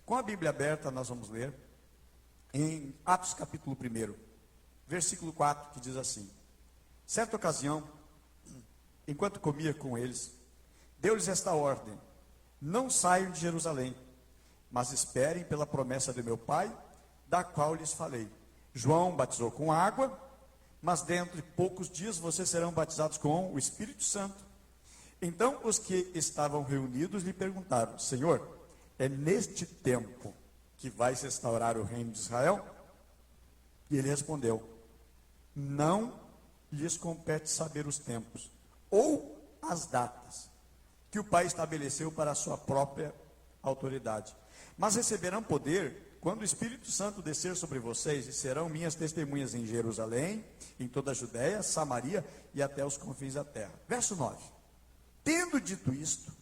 Com a Bíblia aberta, nós vamos ler em Atos capítulo 1, versículo 4, que diz assim: certa ocasião, enquanto comia com eles, deu-lhes esta ordem: não saiam de Jerusalém, mas esperem pela promessa de meu Pai, da qual lhes falei. João batizou com água, mas dentro de poucos dias vocês serão batizados com o Espírito Santo. Então os que estavam reunidos lhe perguntaram: Senhor, é neste tempo que vai se restaurar o reino de Israel? E ele respondeu: não lhes compete saber os tempos ou as datas que o Pai estabeleceu para a sua própria autoridade, mas receberão poder quando o Espírito Santo descer sobre vocês, e serão minhas testemunhas em Jerusalém, em toda a Judéia, Samaria e até os confins da terra. Verso 9. Tendo dito isto,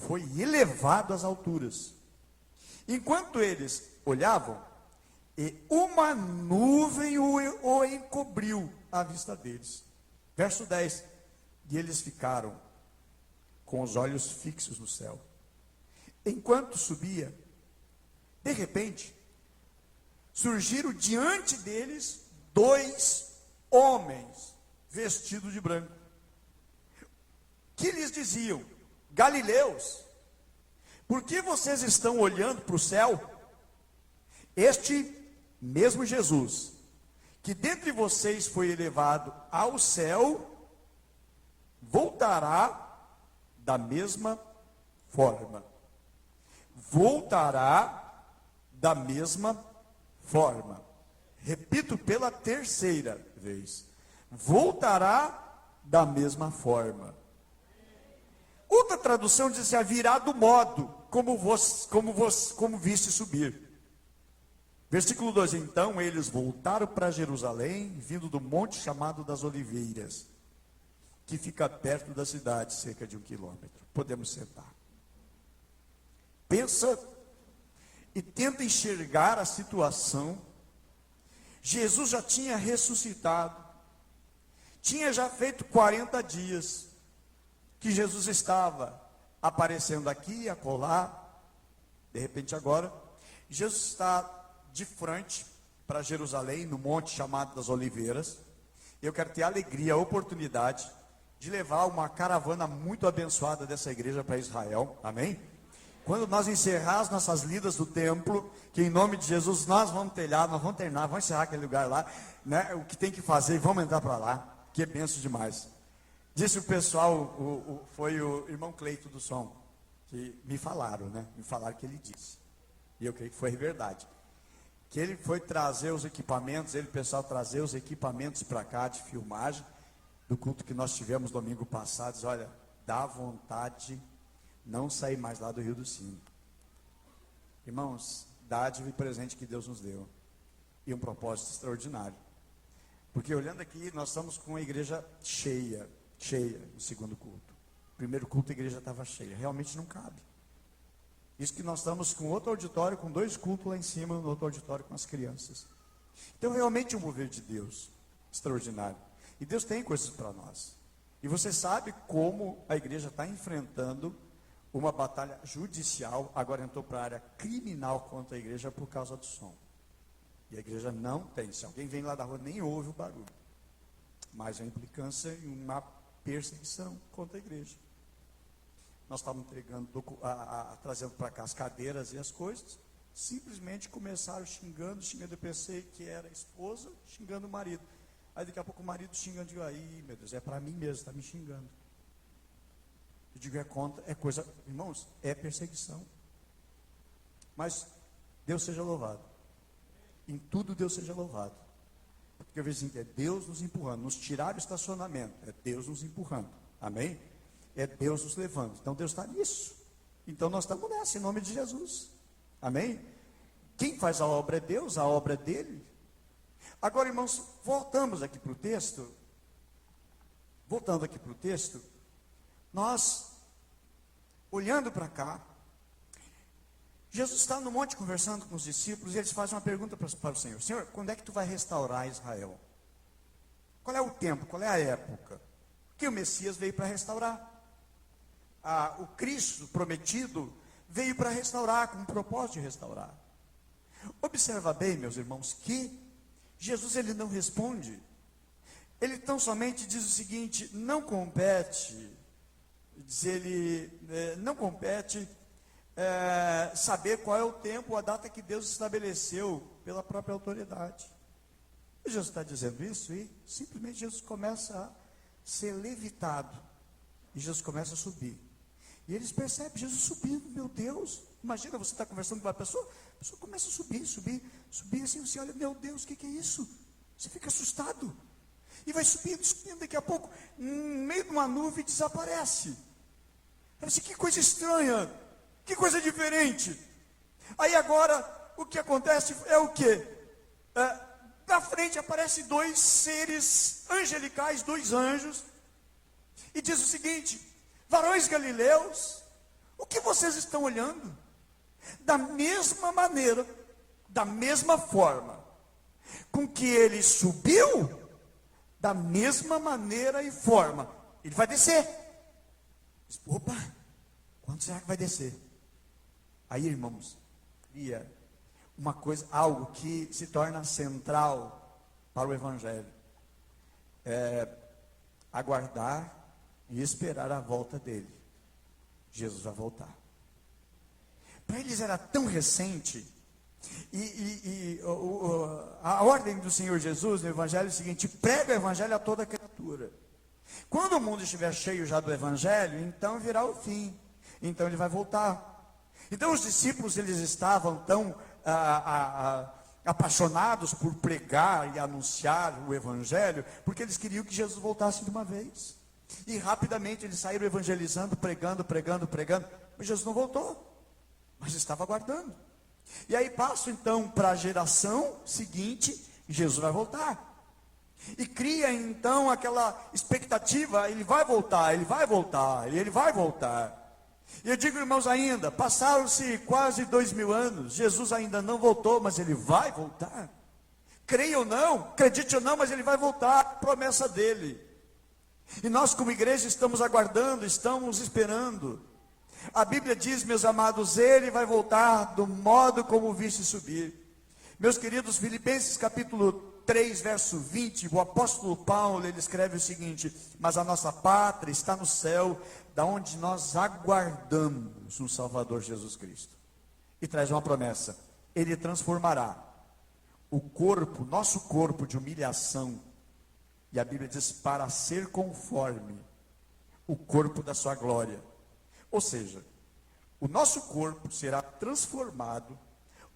foi elevado às alturas. Enquanto eles olhavam, e uma nuvem o encobriu à vista deles. Verso 10. E eles ficaram com os olhos fixos no céu. Enquanto subia, de repente, surgiram diante deles 2 homens vestidos de branco, que lhes diziam: Galileus, por que vocês estão olhando para o céu? Este mesmo Jesus, que dentre vocês foi elevado ao céu, voltará da mesma forma. Voltará da mesma forma. Repito pela terceira vez: voltará da mesma forma. Outra tradução diz assim: virá do modo como viste subir. Versículo 2: então eles voltaram para Jerusalém, vindo do monte chamado das Oliveiras, que fica perto da cidade, cerca de 1 quilômetro. Podemos sentar. Pensa e tenta enxergar a situação. Jesus já tinha ressuscitado, tinha já feito 40 dias que Jesus estava aparecendo aqui e acolá. De repente agora, Jesus está de frente para Jerusalém, no monte chamado das Oliveiras. Eu quero ter a alegria, a oportunidade de levar uma caravana muito abençoada dessa igreja para Israel, amém? Quando nós encerrar as nossas lidas do templo, que em nome de Jesus nós vamos telhar, nós vamos terminar, vamos encerrar aquele lugar lá, né? O que tem que fazer, e vamos entrar para lá, que é benção demais. Disse o pessoal, foi o irmão Cleito do som, que me falaram, né? Me falaram que ele disse, e eu creio que foi verdade, que ele foi trazer os equipamentos, o pessoal trazer os equipamentos para cá de filmagem, do culto que nós tivemos domingo passado. Diz: olha, dá vontade não sair mais lá do Rio do Cimo. Irmãos, dádiva e presente que Deus nos deu, e um propósito extraordinário, porque olhando aqui, nós estamos com a igreja cheia no segundo culto. Primeiro culto a igreja estava cheia, realmente não cabe. Isso que nós estamos com outro auditório, com 2 cultos lá em cima, no outro auditório com as crianças. Então realmente é um mover de Deus extraordinário, e Deus tem coisas para nós. E você sabe como a igreja está enfrentando uma batalha judicial, agora entrou para a área criminal contra a igreja por causa do som. E a igreja não tem, se alguém vem lá da rua, nem ouve o barulho. Mas a implicância em uma perseguição contra a igreja. Nós estávamos entregando, trazendo para cá as cadeiras e as coisas, simplesmente começaram xingando, eu pensei que era a esposa xingando o marido. Aí daqui a pouco o marido xingando, eu digo: aí meu Deus, é para mim mesmo, está me xingando. Eu digo: é coisa, irmãos, é perseguição. Mas Deus seja louvado. Em tudo Deus seja louvado. Porque eu vejo assim, é Deus nos empurrando, nos tirar o estacionamento, é Deus nos empurrando, amém? É Deus nos levando, então Deus está nisso. Então nós estamos nessa, em nome de Jesus, amém? Quem faz a obra é Deus, a obra é dele. Agora, irmãos, voltando aqui para o texto, nós, olhando para cá, Jesus está no monte conversando com os discípulos, e eles fazem uma pergunta para o Senhor: Senhor, quando é que tu vai restaurar Israel? Qual é o tempo, qual é a época? Que o Messias veio para restaurar. O Cristo prometido veio para restaurar, com o propósito de restaurar. Observa bem, meus irmãos, que Jesus ele não responde. Ele tão somente diz o seguinte: não compete, não compete saber qual é o tempo, a data que Deus estabeleceu pela própria autoridade. E Jesus está dizendo isso e simplesmente Jesus começa a ser levitado. E Jesus começa a subir. E eles percebem Jesus subindo, meu Deus. Imagina, você está conversando com uma pessoa, a pessoa começa a subir assim, você olha, meu Deus, o que é isso? Você fica assustado. E vai subindo, daqui a pouco, no meio de uma nuvem, desaparece. Assim, que coisa estranha, que coisa diferente. Aí agora, o que acontece é o quê? Na frente aparecem dois seres angelicais, dois anjos, e diz o seguinte: varões galileus, o que vocês estão olhando? Da mesma maneira, da mesma forma com que ele subiu, da mesma maneira e forma ele vai descer. Opa, quando será que vai descer? Aí, irmãos, cria uma coisa, algo que se torna central para o Evangelho: aguardar e esperar a volta dele. Jesus vai voltar. Para eles era tão recente, a ordem do Senhor Jesus no Evangelho é o seguinte: prega o Evangelho a toda criatura. Quando o mundo estiver cheio já do Evangelho, então virá o fim, então ele vai voltar. Então os discípulos, eles estavam tão apaixonados por pregar e anunciar o Evangelho, porque eles queriam que Jesus voltasse de uma vez. E rapidamente eles saíram evangelizando, pregando, mas Jesus não voltou, mas estava aguardando. E aí passo então para a geração seguinte: Jesus vai voltar. E cria então aquela expectativa: ele vai voltar, ele vai voltar, ele vai voltar. E eu digo, irmãos, ainda, passaram-se quase 2000 anos, Jesus ainda não voltou, mas ele vai voltar. Creia ou não, acredite ou não, mas ele vai voltar, promessa dele. E nós como igreja estamos aguardando, estamos esperando. A Bíblia diz, meus amados, ele vai voltar do modo como viste subir. Meus queridos, Filipenses capítulo 3, verso 20, o apóstolo Paulo, ele escreve o seguinte: mas a nossa pátria está no céu, da onde nós aguardamos um Salvador, Jesus Cristo. E traz uma promessa: ele transformará o corpo, nosso corpo de humilhação, e a Bíblia diz, para ser conforme o corpo da sua glória. Ou seja, o nosso corpo será transformado,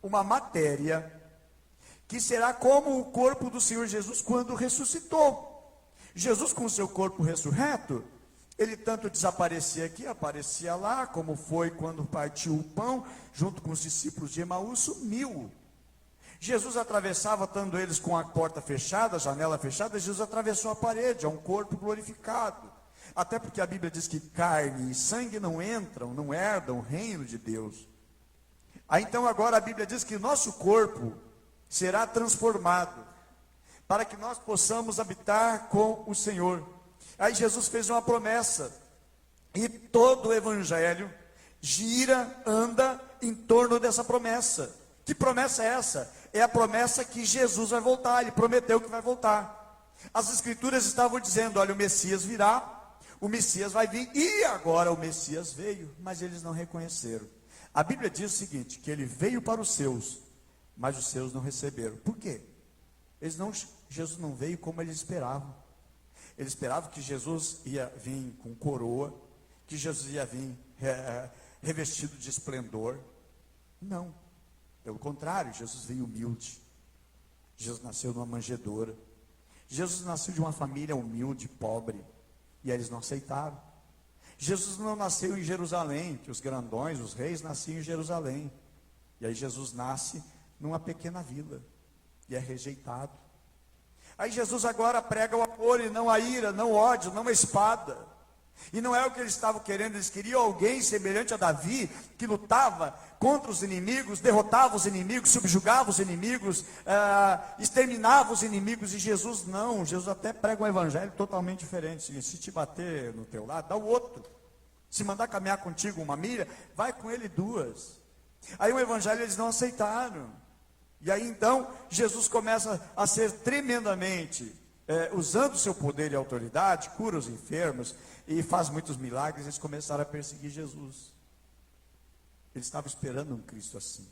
uma matéria que será como o corpo do Senhor Jesus quando ressuscitou. Jesus, com o seu corpo ressurreto, ele tanto desaparecia aqui, aparecia lá, como foi quando partiu o pão, junto com os discípulos de Emaús, sumiu. Jesus atravessava, estando eles com a porta fechada, a janela fechada, Jesus atravessou a parede, é um corpo glorificado. Até porque a Bíblia diz que carne e sangue não entram, não herdam o reino de Deus. Aí então agora a Bíblia diz que nosso corpo será transformado, para que nós possamos habitar com o Senhor. Aí Jesus fez uma promessa, e todo o Evangelho anda em torno dessa promessa. Que promessa é essa? É a promessa que Jesus vai voltar, ele prometeu que vai voltar. As Escrituras estavam dizendo, olha, o Messias virá, o Messias vai vir, e agora o Messias veio, mas eles não reconheceram. A Bíblia diz o seguinte, que ele veio para os seus, mas os seus não receberam. Por quê? Jesus não veio como eles esperavam. Eles esperavam que Jesus ia vir com coroa, que Jesus ia vir revestido de esplendor. Não, pelo contrário, Jesus veio humilde. Jesus nasceu numa manjedoura. Jesus nasceu de uma família humilde, pobre, e eles não aceitaram. Jesus não nasceu em Jerusalém, que os grandões, os reis nasciam em Jerusalém. E aí Jesus nasce numa pequena vila, e é rejeitado. Aí Jesus agora prega o amor e não a ira, não o ódio, não a espada. E não é o que eles estavam querendo, eles queriam alguém semelhante a Davi, que lutava contra os inimigos, derrotava os inimigos, subjugava os inimigos, exterminava os inimigos. E Jesus não, Jesus até prega um evangelho totalmente diferente. Se te bater no teu lado, dá o outro. Se mandar caminhar contigo 1 milha, vai com ele 2. Aí o evangelho eles não aceitaram. E aí então, Jesus começa a ser tremendamente, usando o seu poder e autoridade, cura os enfermos e faz muitos milagres. Eles começaram a perseguir Jesus. Eles estavam esperando um Cristo assim.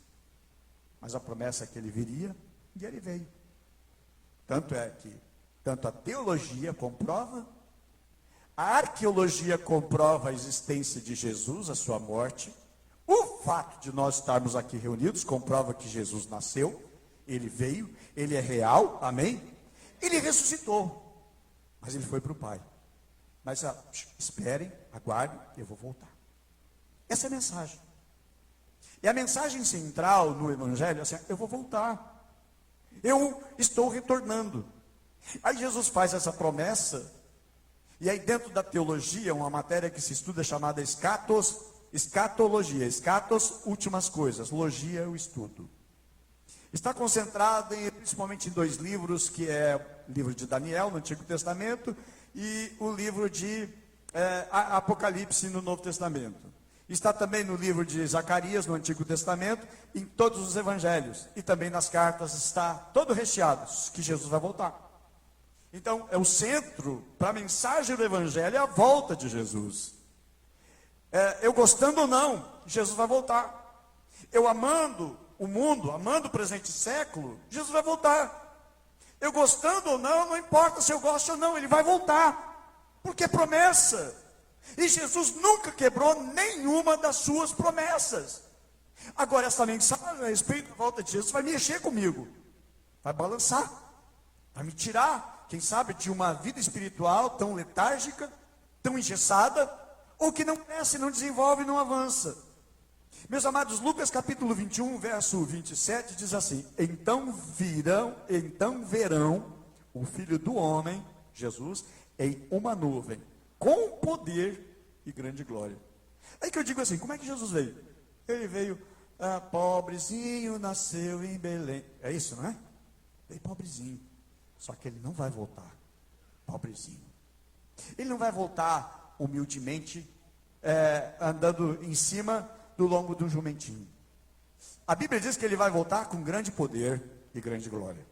Mas a promessa é que ele viria, e ele veio. Tanto é que, tanto a teologia comprova, a arqueologia comprova a existência de Jesus, a sua morte. O fato de nós estarmos aqui reunidos comprova que Jesus nasceu, ele veio, ele é real, amém? Ele ressuscitou, mas ele foi para o Pai. Mas esperem, aguardem, eu vou voltar. Essa é a mensagem. E a mensagem central no Evangelho é assim: eu vou voltar, eu estou retornando. Aí Jesus faz essa promessa, e aí dentro da teologia, uma matéria que se estuda chamada escatologia, escatos, últimas coisas, logia é o estudo. Está concentrada principalmente em 2 livros, que é o livro de Daniel, no Antigo Testamento, e o livro de Apocalipse, no Novo Testamento. Está também no livro de Zacarias, no Antigo Testamento, em todos os evangelhos. E também nas cartas está todo recheado, que Jesus vai voltar. Então, é o centro para a mensagem do evangelho, é a volta de Jesus. Eu gostando ou não, Jesus vai voltar. Eu amando o mundo, amando o presente século, Jesus vai voltar. Eu gostando ou não, não importa se eu gosto ou não, ele vai voltar. Porque é promessa. E Jesus nunca quebrou nenhuma das suas promessas. Agora, essa mensagem a respeito da volta de Jesus vai mexer comigo. Vai balançar. Vai me tirar, quem sabe, de uma vida espiritual tão letárgica, tão engessada, ou que não cresce, não desenvolve, não avança. Meus amados, Lucas capítulo 21, verso 27, diz assim: então verão o Filho do Homem, Jesus, em uma nuvem, com poder e grande glória. Aí que eu digo assim: como é que Jesus veio? Ele veio, pobrezinho, nasceu em Belém. É isso, não é? Veio pobrezinho. Só que ele não vai voltar pobrezinho. Ele não vai voltar humildemente, andando em cima do lombo de um jumentinho. A Bíblia diz que ele vai voltar com grande poder e grande glória.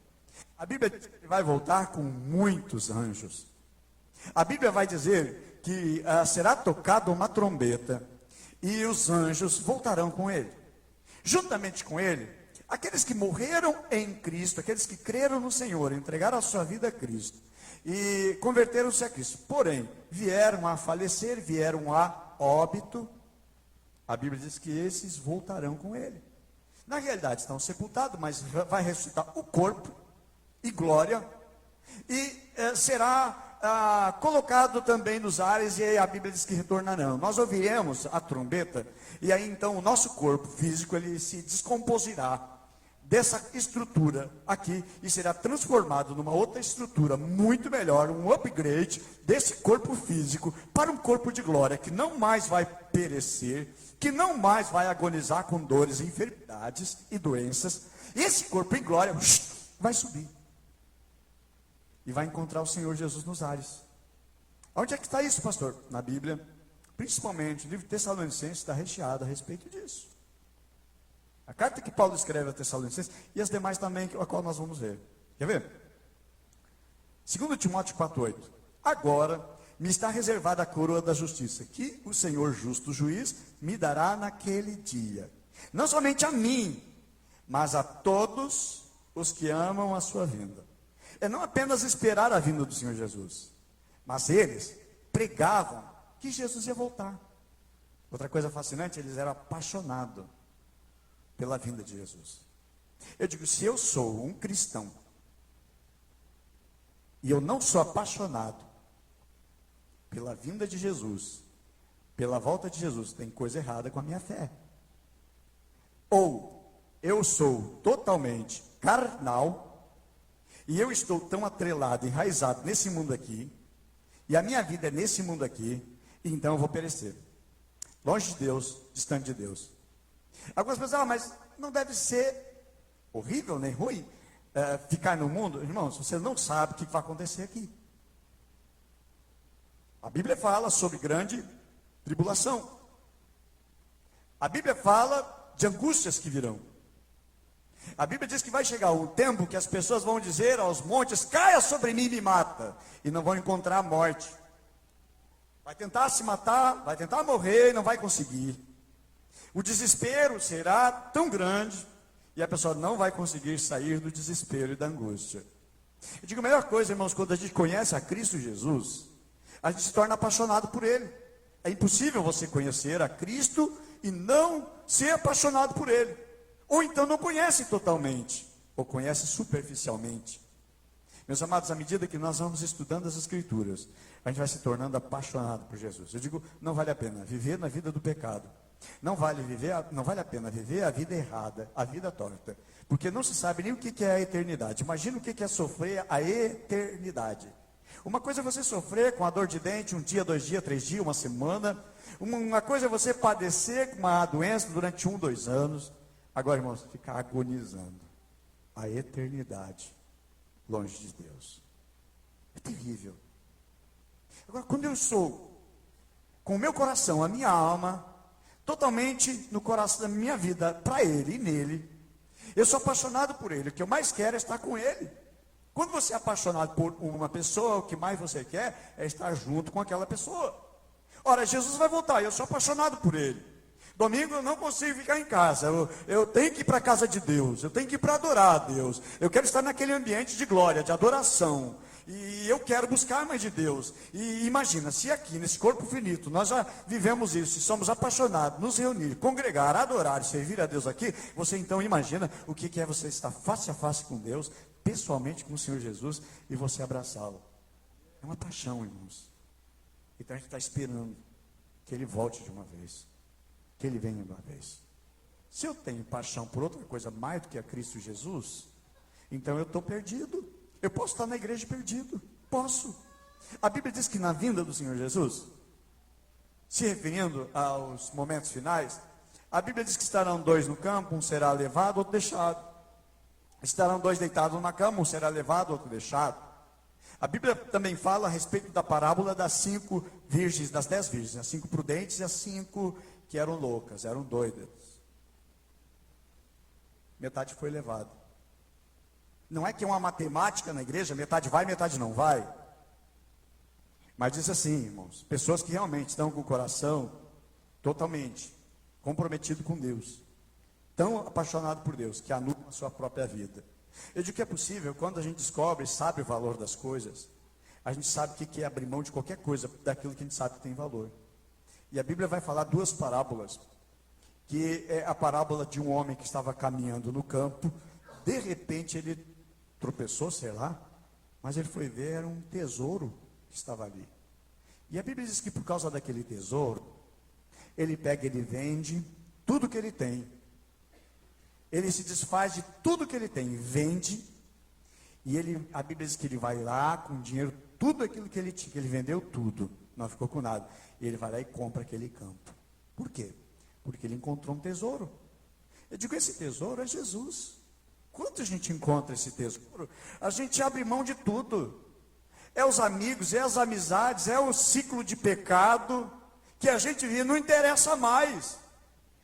A Bíblia diz que ele vai voltar com muitos anjos. A Bíblia vai dizer que será tocada uma trombeta e os anjos voltarão com ele. Juntamente com ele, aqueles que morreram em Cristo, aqueles que creram no Senhor, entregaram a sua vida a Cristo e converteram-se a Cristo, porém, vieram a falecer, vieram a óbito. A Bíblia diz que esses voltarão com ele. Na realidade estão sepultados, mas vai ressuscitar o corpo e glória, e será colocado também nos ares, e aí a Bíblia diz que retornarão. Nós ouviremos a trombeta, e aí então o nosso corpo físico, ele se descomposirá dessa estrutura aqui, e será transformado numa outra estrutura muito melhor, um upgrade desse corpo físico, para um corpo de glória, que não mais vai perecer, que não mais vai agonizar com dores, enfermidades e doenças. E esse corpo em glória vai subir e vai encontrar o Senhor Jesus nos ares. Onde é que está isso, pastor? Na Bíblia, principalmente o livro de Tessalonicenses está recheado a respeito disso. A carta que Paulo escreve a Tessalonicenses e as demais também, a qual nós vamos ver. Quer ver? 2 Timóteo 4,8. Agora me está reservada a coroa da justiça, que o Senhor justo juiz me dará naquele dia. Não somente a mim, mas a todos os que amam a sua vinda. É não apenas esperar a vinda do Senhor Jesus, mas eles pregavam que Jesus ia voltar. Outra coisa fascinante, eles eram apaixonados pela vinda de Jesus. Eu digo, se eu sou um cristão e eu não sou apaixonado pela vinda de Jesus, pela volta de Jesus, tem coisa errada com a minha fé. Ou eu sou totalmente carnal e eu estou tão atrelado, enraizado nesse mundo aqui, e a minha vida é nesse mundo aqui, então eu vou perecer. Longe de Deus, distante de Deus. Algumas pessoas, mas não deve ser horrível nem ruim ficar no mundo. Irmãos, você não sabe o que vai acontecer aqui. A Bíblia fala sobre grande tribulação. A Bíblia fala de angústias que virão. A Bíblia diz que vai chegar um tempo que as pessoas vão dizer aos montes: caia sobre mim e me mata, e não vão encontrar a morte. Vai tentar se matar, vai tentar morrer e não vai conseguir. O desespero será tão grande, e a pessoa não vai conseguir sair do desespero e da angústia. Eu digo, a melhor coisa, irmãos, quando a gente conhece a Cristo Jesus, a gente se torna apaixonado por Ele. É impossível você conhecer a Cristo e não ser apaixonado por Ele. Ou então não conhece totalmente, ou conhece superficialmente. Meus amados, à medida que nós vamos estudando as Escrituras, a gente vai se tornando apaixonado por Jesus. Eu digo, não vale a pena viver na vida do pecado. Não vale a pena viver a vida errada, a vida torta. Porque não se sabe nem o que é a eternidade. Imagina o que é sofrer a eternidade. Uma coisa é você sofrer com a dor de dente, 1 dia, 2 dias, 3 dias, uma semana. Uma coisa é você padecer com uma doença durante 1, 2 anos. Agora, irmãos, ficar agonizando a eternidade longe de Deus. É terrível. Agora, quando eu sou com o meu coração, a minha alma, totalmente no coração da minha vida, para Ele e nele, eu sou apaixonado por Ele. O que eu mais quero é estar com Ele. Quando você é apaixonado por uma pessoa, o que mais você quer é estar junto com aquela pessoa. Ora, Jesus vai voltar, eu sou apaixonado por Ele. Domingo eu não consigo ficar em casa, eu tenho que ir para a casa de Deus, eu tenho que ir para adorar a Deus. Eu quero estar naquele ambiente de glória, de adoração. E eu quero buscar mais de Deus. E imagina, se aqui nesse corpo finito nós já vivemos isso, e somos apaixonados, nos reunir, congregar, adorar e servir a Deus aqui, você então imagina o que é você estar face a face com Deus, pessoalmente com o Senhor Jesus, e você abraçá-lo. É uma paixão, irmãos. Então a gente está esperando que Ele volte de uma vez, que Ele venha de uma vez. Se eu tenho paixão por outra coisa mais do que a Cristo Jesus, então eu estou perdido. Eu posso estar na igreja perdido, posso. A Bíblia diz que na vinda do Senhor Jesus, se referindo aos momentos finais, a Bíblia diz que estarão 2 no campo, um será levado, outro deixado. Estarão 2 deitados na cama, um será levado, outro deixado. A Bíblia também fala a respeito da parábola das 5 virgens, das 10 virgens, as 5 prudentes e as 5 que eram loucas, eram doidas. Metade foi levada. Não é que é uma matemática na igreja, metade vai, metade não vai. Mas diz assim, irmãos, pessoas que realmente estão com o coração totalmente comprometido com Deus, tão apaixonado por Deus, que anulam a sua própria vida. Eu digo que é possível, quando a gente descobre e sabe o valor das coisas, a gente sabe o que é abrir mão de qualquer coisa, daquilo que a gente sabe que tem valor. E a Bíblia vai falar 2 parábolas, que é a parábola de um homem que estava caminhando no campo, de repente ele tropeçou, sei lá, mas ele foi ver, era um tesouro que estava ali. E a Bíblia diz que por causa daquele tesouro, ele pega, ele vende tudo que ele tem. Ele se desfaz de tudo que ele tem, vende, e a Bíblia diz que ele vai lá com dinheiro, tudo aquilo que ele tinha, que ele vendeu tudo, não ficou com nada. E ele vai lá e compra aquele campo. Por quê? Porque ele encontrou um tesouro. Eu digo, esse tesouro é Jesus. Quando a gente encontra esse tesouro, a gente abre mão de tudo. É os amigos, é as amizades, é o ciclo de pecado que a gente vive, não interessa mais.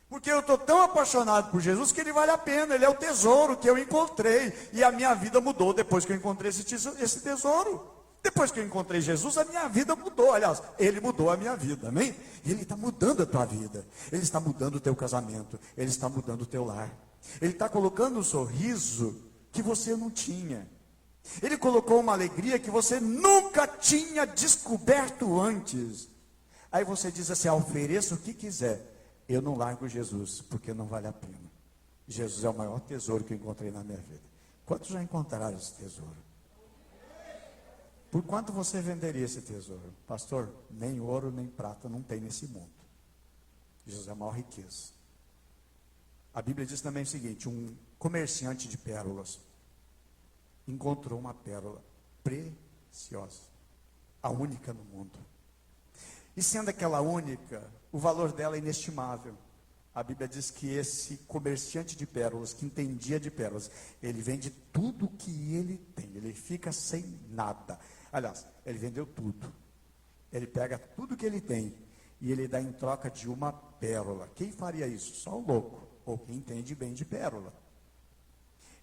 Porque eu estou tão apaixonado por Jesus que Ele vale a pena, Ele é o tesouro que eu encontrei. E a minha vida mudou depois que eu encontrei esse tesouro. Depois que eu encontrei Jesus, a minha vida mudou. Aliás, Ele mudou a minha vida, amém? E Ele está mudando a tua vida. Ele está mudando o teu casamento. Ele está mudando o teu lar. Ele está colocando um sorriso que você não tinha. Ele colocou uma alegria que você nunca tinha descoberto antes. Aí você diz assim, ofereça o que quiser. Eu não largo Jesus, porque não vale a pena. Jesus é o maior tesouro que eu encontrei na minha vida. Quantos já encontraram esse tesouro? Por quanto você venderia esse tesouro? Pastor, nem ouro nem prata não tem nesse mundo. Jesus é a maior riqueza. A Bíblia diz também o seguinte, um comerciante de pérolas encontrou uma pérola preciosa, a única no mundo. E sendo aquela única, o valor dela é inestimável. A Bíblia diz que esse comerciante de pérolas, que entendia de pérolas, ele vende tudo que ele tem, ele fica sem nada. Aliás, ele vendeu tudo. Ele pega tudo que ele tem e ele dá em troca de uma pérola. Quem faria isso? Só o louco, ou quem entende bem de pérola.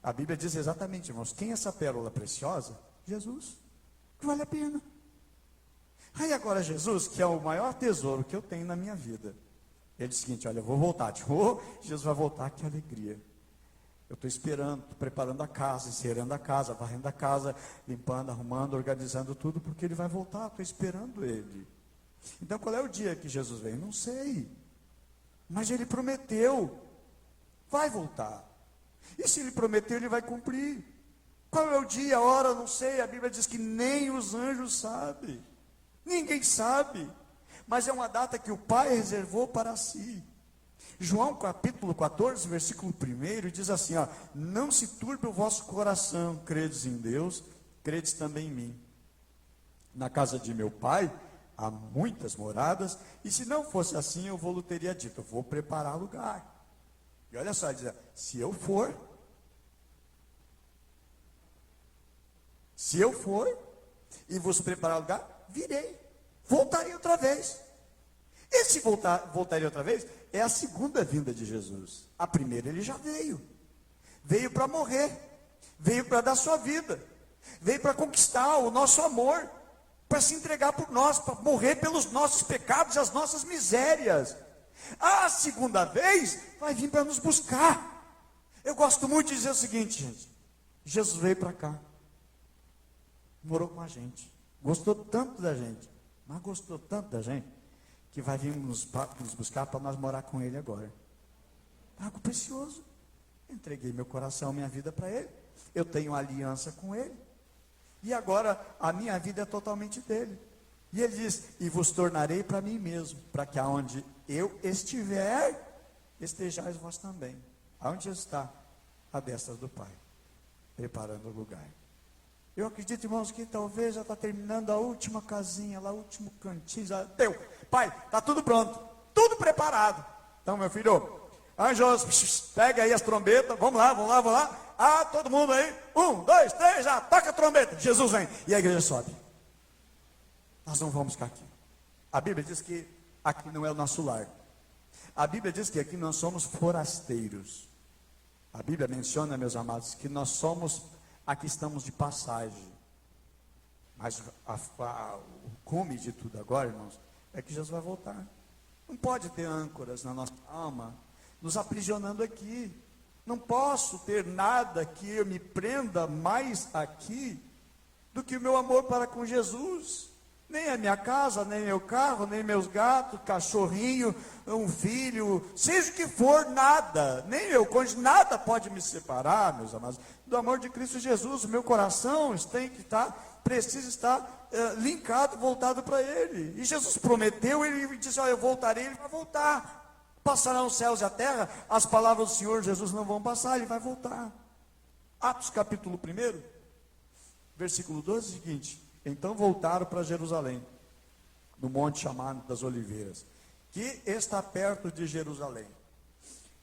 A Bíblia diz exatamente, irmãos, quem é essa pérola preciosa? Jesus, que vale a pena. Aí agora Jesus, que é o maior tesouro que eu tenho na minha vida, ele diz o seguinte: olha, eu vou voltar. Jesus vai voltar, que alegria. Eu estou esperando, estou preparando a casa, encerando a casa, varrendo a casa, limpando, arrumando, organizando tudo, porque ele vai voltar, estou esperando ele. Então qual é o dia que Jesus vem? Não sei, mas ele prometeu, vai voltar. E se ele prometeu, ele vai cumprir. Qual é o dia, a hora? Não sei. A Bíblia diz que nem os anjos sabem, ninguém sabe, mas é uma data que o Pai reservou para si. João capítulo 14, versículo 1, diz assim, ó: não se turbe o vosso coração, credes em Deus, credes também em mim. Na casa de meu Pai há muitas moradas, e se não fosse assim, eu vou-lhe teria dito, eu vou preparar lugar. E olha só, ele diz, se eu for e vos preparar lugar, virei, voltarei outra vez. Esse voltarei outra vez é a segunda vinda de Jesus. A primeira ele já veio para morrer, veio para dar sua vida, veio para conquistar o nosso amor, para se entregar por nós, para morrer pelos nossos pecados e as nossas misérias. A segunda vez vai vir para nos buscar. Eu gosto muito de dizer o seguinte, gente: Jesus veio para cá, morou com a gente, gostou tanto da gente, mas gostou tanto da gente, que vai vir nos buscar para nós morar com ele agora. Algo precioso. Entreguei meu coração, minha vida para ele. Eu tenho aliança com ele. E agora a minha vida é totalmente dele. E ele diz: e vos tornarei para mim mesmo, para que aonde eu estiver, estejais vós também. Aonde Jesus está? À destra do Pai, preparando o lugar. Eu acredito, irmãos, que talvez já está terminando a última casinha, lá o último cantinho, já deu. Pai, está tudo pronto, tudo preparado. Então, meu filho, anjos, pega aí as trombetas, vamos lá. Ah, todo mundo aí, 1, 2, 3, já, toca a trombeta. Jesus vem, e a igreja sobe. Nós não vamos ficar aqui. A Bíblia diz que aqui não é o nosso lar. A Bíblia diz que aqui nós somos forasteiros. A Bíblia menciona, meus amados, que nós somos, aqui estamos de passagem. Mas o cume de tudo agora, irmãos, é que Jesus vai voltar. Não pode ter âncoras na nossa alma, nos aprisionando aqui. Não posso ter nada que eu me prenda mais aqui do que o meu amor para com Jesus. Nem a minha casa, nem meu carro, nem meus gatos, cachorrinho, um filho, seja o que for, nada, nem meu cônjuge, nada pode me separar, meus amados, do amor de Cristo Jesus. O meu coração precisa estar linkado, voltado para Ele. E Jesus prometeu, Ele disse: olha, eu voltarei, Ele vai voltar. Passarão os céus e a terra, as palavras do Senhor Jesus não vão passar, Ele vai voltar. Atos capítulo 1, versículo 12, é o seguinte: então voltaram para Jerusalém, no monte chamado das Oliveiras, que está perto de Jerusalém.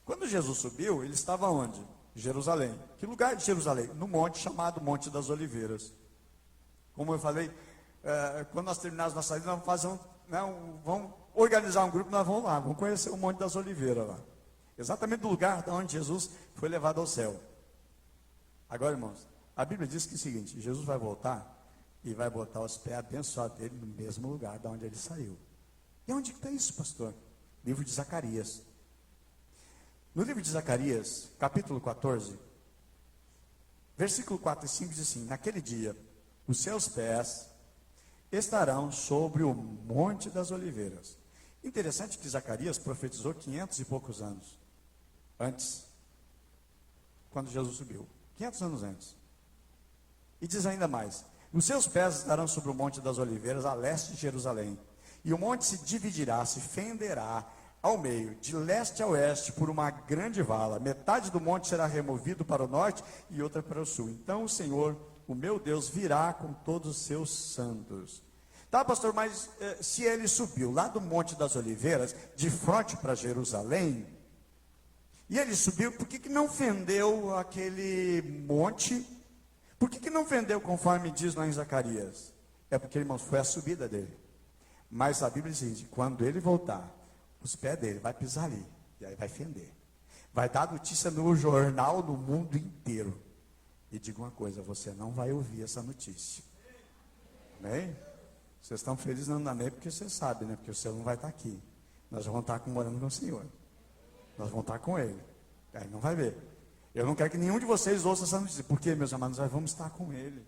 Quando Jesus subiu, ele estava onde? Jerusalém. Que lugar de Jerusalém? No monte chamado Monte das Oliveiras. Como eu falei, quando nós terminarmos nossa vida, vamos organizar um grupo, nós vamos lá, vamos conhecer o Monte das Oliveiras lá. Exatamente do lugar onde Jesus foi levado ao céu. Agora, irmãos, a Bíblia diz que é o seguinte: Jesus vai voltar e vai botar os pés abençoados dele no mesmo lugar de onde ele saiu. E onde que está isso, pastor? Livro de Zacarias. No livro de Zacarias, capítulo 14, versículo 4 e 5 diz assim: naquele dia, os seus pés estarão sobre o Monte das Oliveiras. Interessante que Zacarias profetizou 500 e poucos anos antes, quando Jesus subiu, 500 anos antes. E diz ainda mais: os seus pés estarão sobre o Monte das Oliveiras, a leste de Jerusalém. E o monte se dividirá, se fenderá ao meio, de leste a oeste, por uma grande vala. Metade do monte será removido para o norte e outra para o sul. Então o Senhor, o meu Deus, virá com todos os seus santos. Tá, pastor, mas se ele subiu lá do Monte das Oliveiras, de frente para Jerusalém, e ele subiu, por que não fendeu aquele monte? Por que não fendeu conforme diz lá em Zacarias? É porque, irmãos, foi a subida dele. Mas a Bíblia diz: quando ele voltar, os pés dele vai pisar ali, e aí vai fender. Vai dar notícia no jornal no mundo inteiro. E diga uma coisa: você não vai ouvir essa notícia. Amém? Vocês estão felizes não amém, porque vocês sabem, né? Porque o Senhor não vai estar aqui. Nós vamos estar morando com o Senhor. Nós vamos estar com Ele. Aí não vai ver. Eu não quero que nenhum de vocês ouça essa notícia. Porque, meus amados, nós vamos estar com Ele.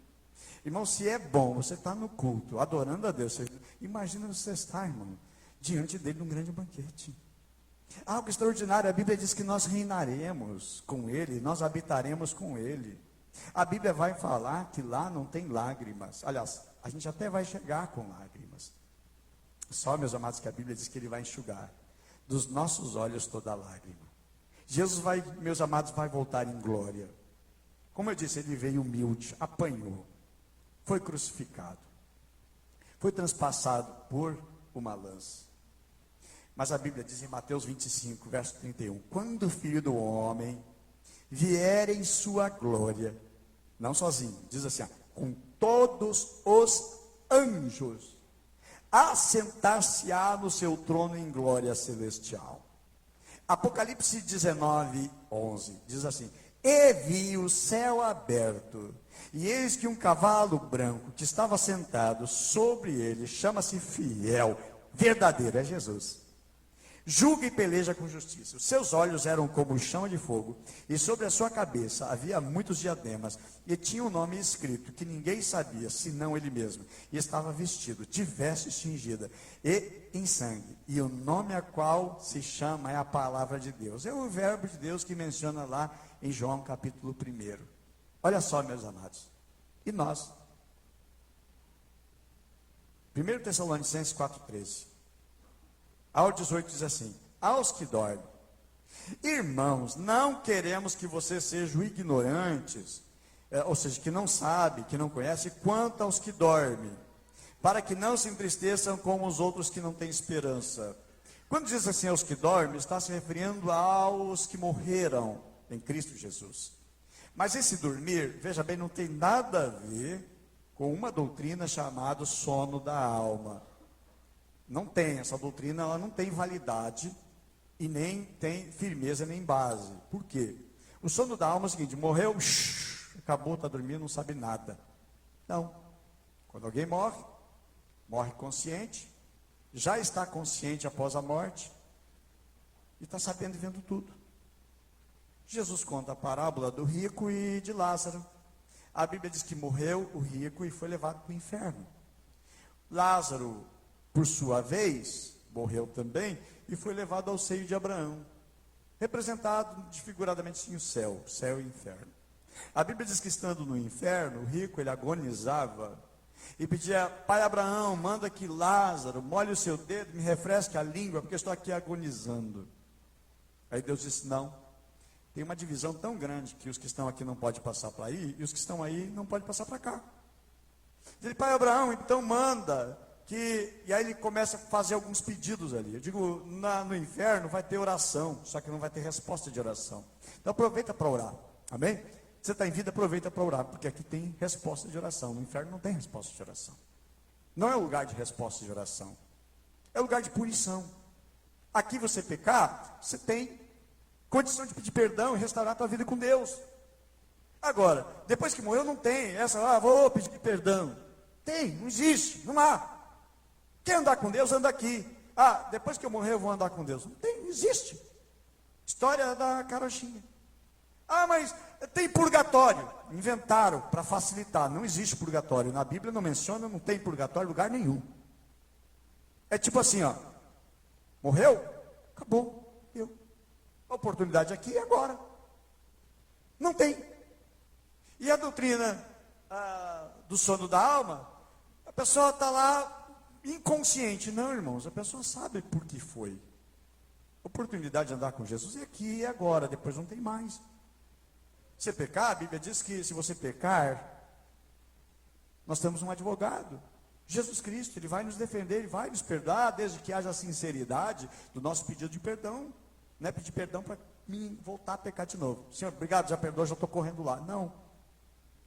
Irmão, se é bom você estar no culto, adorando a Deus, imagina você estar, irmão, diante dele num grande banquete. Algo extraordinário. A Bíblia diz que nós reinaremos com Ele, nós habitaremos com Ele. A Bíblia vai falar que lá não tem lágrimas. Aliás, a gente até vai chegar com lágrimas. Só, meus amados, que a Bíblia diz que Ele vai enxugar dos nossos olhos toda lágrima. Jesus vai, meus amados, vai voltar em glória. Como eu disse, Ele veio humilde, apanhou, foi crucificado, foi transpassado por uma lança. Mas a Bíblia diz em Mateus 25, verso 31, quando o Filho do Homem vier em sua glória, não sozinho, diz assim, com todos os anjos, assentar-se-á no seu trono em glória celestial. Apocalipse 19, 11, diz assim, e vi o céu aberto, e eis que um cavalo branco, que estava sentado sobre ele, chama-se Fiel, verdadeiro, é Jesus. Julga e peleja com justiça. Os seus olhos eram como chama de fogo, e sobre a sua cabeça havia muitos diademas, e tinha um nome escrito, que ninguém sabia, senão ele mesmo. E estava vestido de vestes tingidas, e em sangue. E o nome a qual se chama é a palavra de Deus. É o verbo de Deus que menciona lá em João capítulo 1. Olha só, meus amados. E nós? 1 Tessalonicenses 4,13. Ao 18 diz assim, aos que dormem, irmãos, não queremos que vocês sejam ignorantes, ou seja, que não sabem, que não conhecem, quanto aos que dormem, para que não se entristeçam como os outros que não têm esperança. Quando diz assim aos que dormem, está se referindo aos que morreram em Cristo Jesus. Mas esse dormir, veja bem, não tem nada a ver com uma doutrina chamada sono da alma. Não tem, essa doutrina ela não tem validade e nem tem firmeza nem base. Por quê? O sono da alma é o seguinte, morreu, acabou, está dormindo, não sabe nada. Não. Quando alguém morre, morre consciente, já está consciente após a morte e está sabendo e vendo tudo. Jesus conta a parábola do rico e de Lázaro. A Bíblia diz que morreu o rico e foi levado para o inferno. Lázaro, por sua vez, morreu também e foi levado ao seio de Abraão, representado desfiguradamente sim o céu e inferno. A Bíblia diz que estando no inferno, o rico ele agonizava e pedia, pai Abraão, manda que Lázaro molhe o seu dedo, me refresque a língua, porque eu estou aqui agonizando. Aí Deus disse, não, tem uma divisão tão grande que os que estão aqui não podem passar para aí, e os que estão aí não podem passar para cá. Ele, pai Abraão, então manda e aí ele começa a fazer alguns pedidos ali. Eu digo, no inferno vai ter oração, só que não vai ter resposta de oração. Então aproveita para orar, amém? Você está em vida, aproveita para orar, porque aqui tem resposta de oração. No inferno não tem resposta de oração. Não é lugar de resposta de oração, é lugar de punição. Aqui você pecar, você tem condição de pedir perdão e restaurar a tua vida com Deus. Agora, depois que morreu não tem essa, vou pedir perdão. Tem, não existe, não há. Quer andar com Deus, anda aqui. Depois que eu morrer, eu vou andar com Deus. Não tem, não existe. História da carochinha. Mas tem purgatório. Inventaram para facilitar. Não existe purgatório. Na Bíblia não menciona, não tem purgatório em lugar nenhum. É tipo assim, morreu? Acabou. A oportunidade aqui e agora. Não tem. E a doutrina do sono da alma, a pessoa está lá inconsciente. Não, irmãos, a pessoa sabe por que foi. A oportunidade de andar com Jesus é aqui e agora, depois não tem mais. Você pecar, a Bíblia diz que se você pecar, nós temos um advogado, Jesus Cristo, Ele vai nos defender, Ele vai nos perdoar, desde que haja sinceridade do nosso pedido de perdão. Não é pedir perdão para mim voltar a pecar de novo. Senhor, obrigado, já perdoou, já estou correndo lá. Não.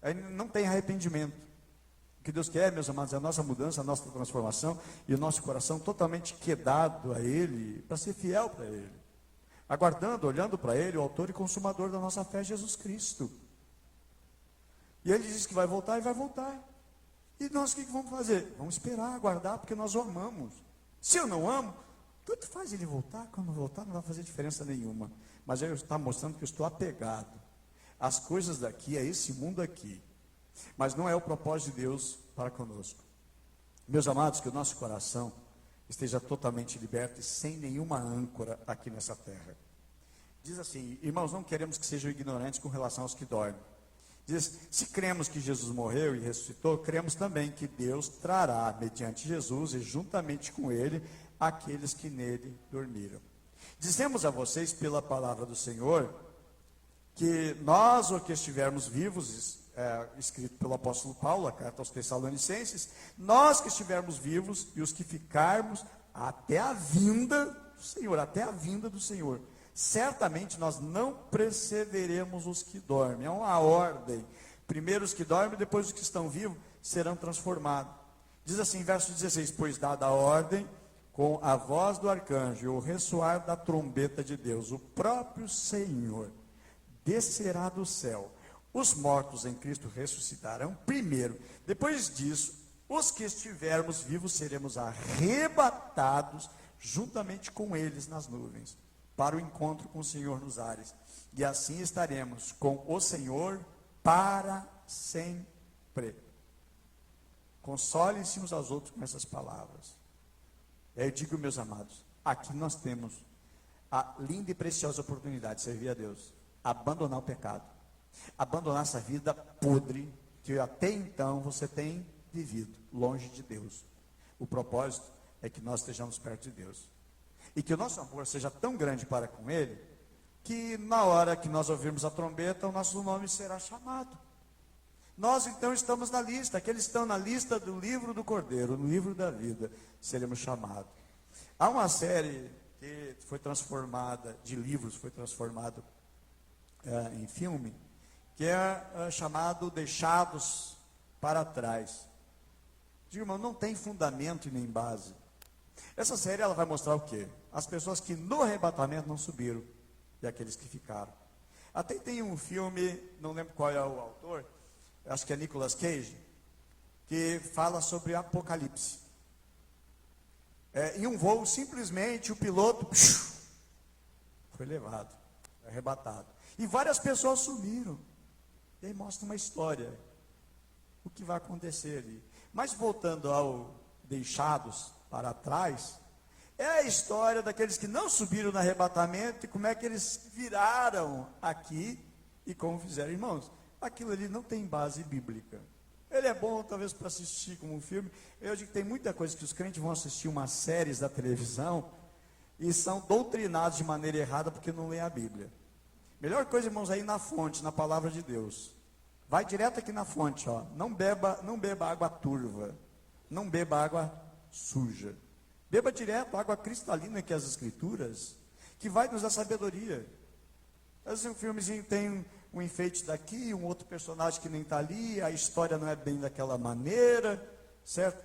Aí não tem arrependimento. que Deus quer, meus amados, é a nossa mudança, a nossa transformação e o nosso coração totalmente quedado a Ele, para ser fiel para Ele, aguardando, olhando para Ele, o autor e consumador da nossa fé, Jesus Cristo. E Ele diz que vai voltar e vai voltar. E nós o que vamos fazer? Vamos esperar, aguardar, porque nós o amamos. Se eu não amo, tanto faz Ele voltar, quando voltar não vai fazer diferença nenhuma. Mas Ele está mostrando que eu estou apegado às coisas daqui, a esse mundo aqui. Mas não é o propósito de Deus para conosco. Meus amados, que o nosso coração esteja totalmente liberto e sem nenhuma âncora aqui nessa terra. Diz assim, irmãos, não queremos que sejam ignorantes com relação aos que dormem. Diz, se cremos que Jesus morreu e ressuscitou, cremos também que Deus trará, mediante Jesus e juntamente com Ele, aqueles que nele dormiram. Dizemos a vocês pela palavra do Senhor, que nós, o que estivermos vivos, escrito pelo apóstolo Paulo, a carta aos Tessalonicenses, nós que estivermos vivos e os que ficarmos até a vinda do Senhor, até a vinda do Senhor, certamente nós não precederemos os que dormem. É uma ordem. Primeiro os que dormem, depois os que estão vivos serão transformados. Diz assim, verso 16, pois dada a ordem, com a voz do arcanjo e o ressoar da trombeta de Deus, o próprio Senhor descerá do céu. Os mortos em Cristo ressuscitarão primeiro. Depois disso, os que estivermos vivos seremos arrebatados juntamente com eles nas nuvens, para o encontro com o Senhor nos ares. E assim estaremos com o Senhor para sempre. Consolem-se uns aos outros com essas palavras. Eu digo, meus amados, aqui nós temos a linda e preciosa oportunidade de servir a Deus, abandonar o pecado, abandonar essa vida podre que até então você tem vivido longe de Deus. O propósito é que nós estejamos perto de Deus e que o nosso amor seja tão grande para com Ele, que na hora que nós ouvirmos a trombeta, o nosso nome será chamado. Nós então estamos na lista, aqueles estão na lista do livro do Cordeiro, no livro da vida, seremos chamados. Há uma série que foi transformada, de livros, foi transformado em filme, que é chamado Deixados para Trás. Digo, irmão, não tem fundamento e nem base. Essa série ela vai mostrar o quê? As pessoas que no arrebatamento não subiram e aqueles que ficaram. Até tem um filme, não lembro qual é o autor, acho que é Nicolas Cage, que fala sobre Apocalipse. Em um voo, simplesmente o piloto foi levado, arrebatado. E várias pessoas sumiram. E aí mostra uma história, o que vai acontecer ali. Mas voltando ao Deixados para Trás, é a história daqueles que não subiram no arrebatamento e como é que eles viraram aqui e como fizeram. Irmãos, aquilo ali não tem base bíblica. Ele é bom talvez para assistir como um filme. Eu digo que tem muita coisa que os crentes vão assistir umas séries da televisão e são doutrinados de maneira errada porque não leem a Bíblia. Melhor coisa, irmãos, é ir na fonte, na palavra de Deus. Vai direto aqui na fonte, ó. Não beba água turva, não beba água suja. Beba direto água cristalina, que é as Escrituras, que vai nos dar sabedoria. Às vezes um filmezinho tem um enfeite daqui, um outro personagem que nem está ali, a história não é bem daquela maneira, certo?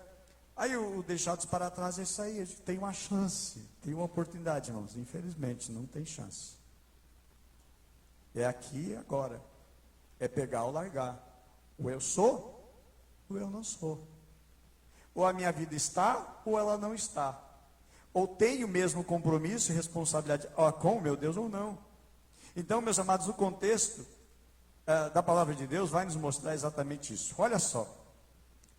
Aí o Deixados para Trás é isso aí, a gente tem uma chance, tem uma oportunidade, irmãos. Infelizmente, não tem chance. É aqui e agora. É pegar ou largar. Ou eu sou, ou eu não sou. Ou a minha vida está, ou ela não está. Ou tenho mesmo compromisso e responsabilidade com o meu Deus ou não. Então, meus amados, o contexto da palavra de Deus vai nos mostrar exatamente isso. Olha só,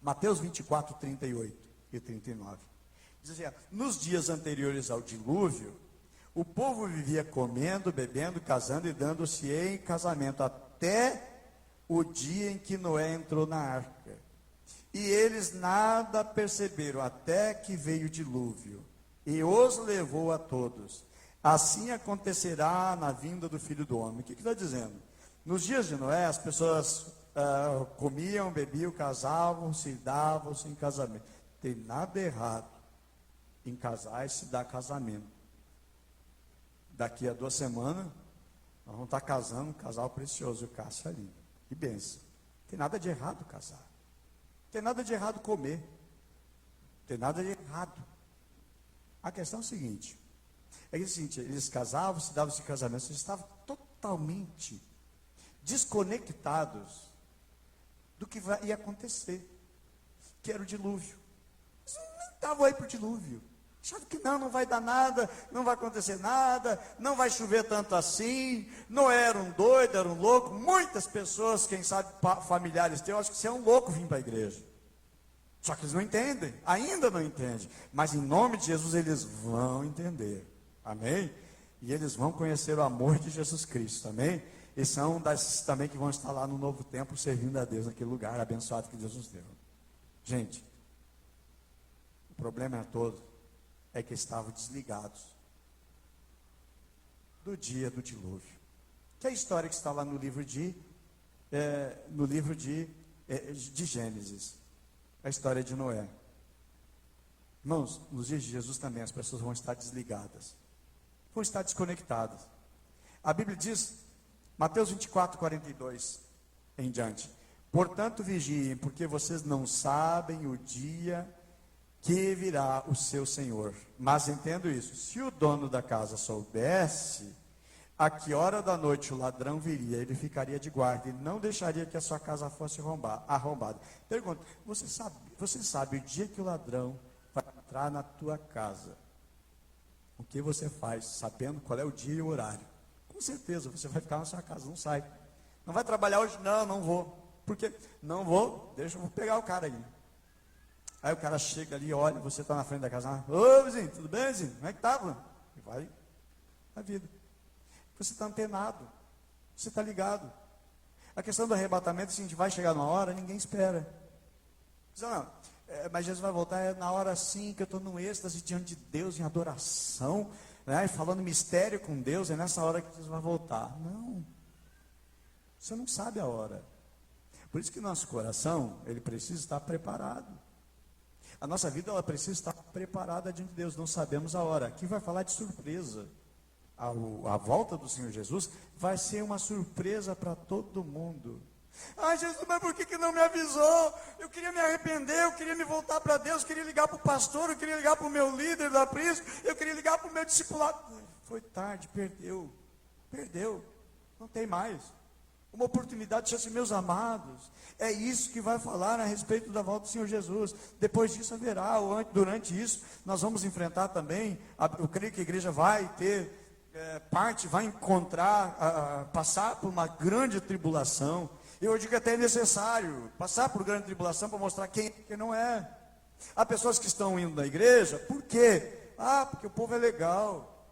Mateus 24, 38 e 39. Diz assim, nos dias anteriores ao dilúvio, o povo vivia comendo, bebendo, casando e dando-se em casamento, até o dia em que Noé entrou na arca. E eles nada perceberam, até que veio o dilúvio, e os levou a todos. Assim acontecerá na vinda do Filho do Homem. O que está dizendo? Nos dias de Noé, as pessoas comiam, bebiam, casavam-se, davam-se em casamento. Tem nada errado em casar e se dar casamento. Daqui a 2 semanas, nós vamos estar casando um casal precioso, o Cássio ali. Que bênção. Não tem nada de errado casar. tem nada de errado comer. Não tem nada de errado. A questão é o seguinte. Eles casavam, se davam esse casamento, eles estavam totalmente desconectados do que ia acontecer, que era o dilúvio. Eles não estavam aí para o dilúvio. Achavam que não vai dar nada, não vai acontecer nada, não vai chover tanto assim. Noé era um doido, era um louco. Muitas pessoas, quem sabe familiares teus, acham que você é um louco vir para a igreja. Só que eles não entendem, ainda não entendem. Mas em nome de Jesus eles vão entender. Amém? E eles vão conhecer o amor de Jesus Cristo. Amém? E são das também que vão estar lá no novo templo servindo a Deus naquele lugar abençoado que Deus nos deu. Gente, o problema todo é que estavam desligados do dia do dilúvio. Que é a história que está lá no livro de Gênesis. A história de Noé. Irmãos, nos dias de Jesus também as pessoas vão estar desligadas. Vão estar desconectadas. A Bíblia diz, Mateus 24, 42 em diante. Portanto, vigiem, porque vocês não sabem o dia que virá o seu Senhor. Mas entendo isso, se o dono da casa soubesse a que hora da noite o ladrão viria, ele ficaria de guarda e não deixaria que a sua casa fosse arrombada. Pergunta, você sabe o dia que o ladrão vai entrar na tua casa? O que você faz, sabendo qual é o dia e o horário? Com certeza, você vai ficar na sua casa, não sai. Não vai trabalhar hoje? Não vou. Por quê? Não vou, vou pegar o cara aí. Aí o cara chega ali, olha, você está na frente da casa. Ô vizinho, tudo bem, vizinho? Como é que tá? E vai a vida. Você está antenado, você está ligado. A questão do arrebatamento, se a gente vai chegar numa hora, ninguém espera. Mas Jesus vai voltar na hora assim, que eu estou no êxtase diante de Deus, em adoração, né, falando mistério com Deus, é nessa hora que Jesus vai voltar. Não, você não sabe a hora. Por isso que nosso coração, ele precisa estar preparado. A nossa vida, ela precisa estar preparada diante de Deus, não sabemos a hora. Aqui vai falar de surpresa. A volta do Senhor Jesus vai ser uma surpresa para todo mundo. Jesus, mas por que não me avisou? Eu queria me arrepender, eu queria me voltar para Deus, eu queria ligar para o pastor, eu queria ligar para o meu líder da prisão, eu queria ligar para o meu discipulado. Foi tarde, perdeu, não tem mais. Uma oportunidade, chance, meus amados, é isso que vai falar a respeito da volta do Senhor Jesus. Depois disso haverá, ou durante isso, nós vamos enfrentar também, eu creio que a igreja vai ter vai encontrar, passar por uma grande tribulação. Eu digo que até é necessário passar por grande tribulação para mostrar quem não é. Há pessoas que estão indo na igreja, por quê? Porque o povo é legal,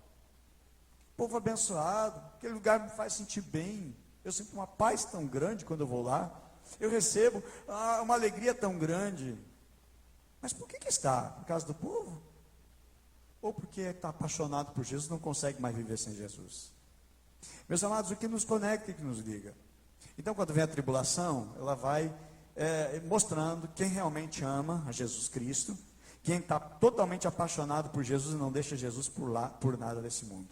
o povo é abençoado, aquele lugar me faz sentir bem, eu sinto uma paz tão grande quando eu vou lá, eu recebo uma alegria tão grande. Mas por que está? Por causa do povo? Ou porque está apaixonado por Jesus, não consegue mais viver sem Jesus? Meus amados, o que nos conecta e que nos liga? Então, quando vem a tribulação, ela vai mostrando quem realmente ama a Jesus Cristo, quem está totalmente apaixonado por Jesus e não deixa Jesus por nada desse mundo.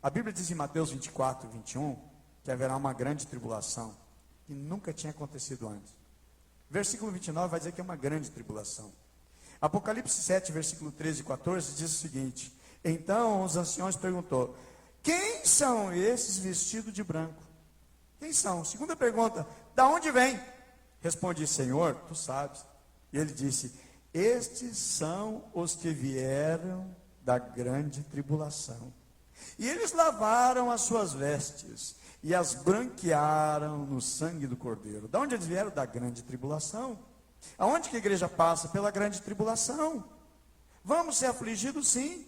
A Bíblia diz em Mateus 24, 21, que haverá uma grande tribulação, que nunca tinha acontecido antes. Versículo 29 vai dizer que é uma grande tribulação. Apocalipse 7, versículo 13 e 14, diz o seguinte: então os anciões perguntou, quem são esses vestidos de branco? Quem são? Segunda pergunta, da onde vem? Responde, Senhor, tu sabes. E ele disse, estes são os que vieram da grande tribulação. E eles lavaram as suas vestes e as branquearam no sangue do Cordeiro. Da onde eles vieram? Da grande tribulação. Aonde que a igreja passa? Pela grande tribulação. Vamos ser afligidos, sim.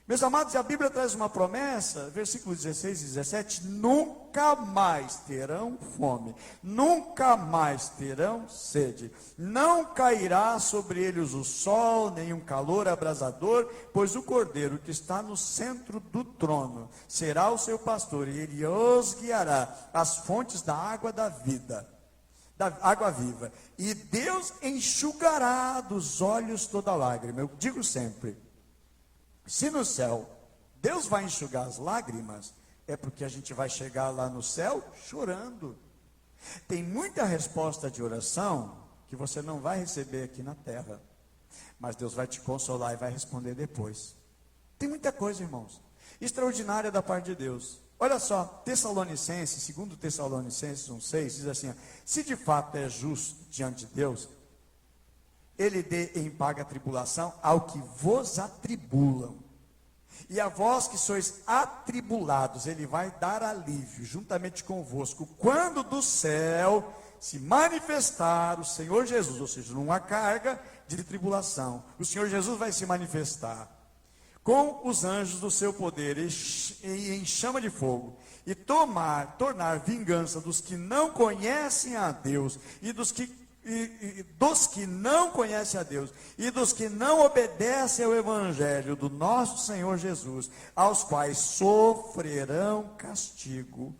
Meus amados, a Bíblia traz uma promessa, versículos 16 e 17, nunca mais terão fome, nunca mais terão sede, não cairá sobre eles o sol, nem um calor abrasador, pois o Cordeiro que está no centro do trono será o seu pastor, e ele os guiará às fontes da água da vida, da água viva, e Deus enxugará dos olhos toda lágrima. Eu digo sempre, se no céu Deus vai enxugar as lágrimas, é porque a gente vai chegar lá no céu chorando. Tem muita resposta de oração que você não vai receber aqui na terra, mas Deus vai te consolar e vai responder depois. Tem muita coisa, irmãos, extraordinária da parte de Deus. Olha só, Tessalonicenses, segundo Tessalonicenses 1,6, diz assim: se de fato é justo diante de Deus, Ele dê em paga a tribulação ao que vos atribulam. E a vós que sois atribulados, Ele vai dar alívio juntamente convosco, quando do céu se manifestar o Senhor Jesus, ou seja, numa carga de tribulação, o Senhor Jesus vai se manifestar com os anjos do seu poder em chama de fogo, e tornar vingança dos que não conhecem a Deus, e dos que não conhecem a Deus, e dos que não obedecem ao Evangelho do nosso Senhor Jesus, aos quais sofrerão castigo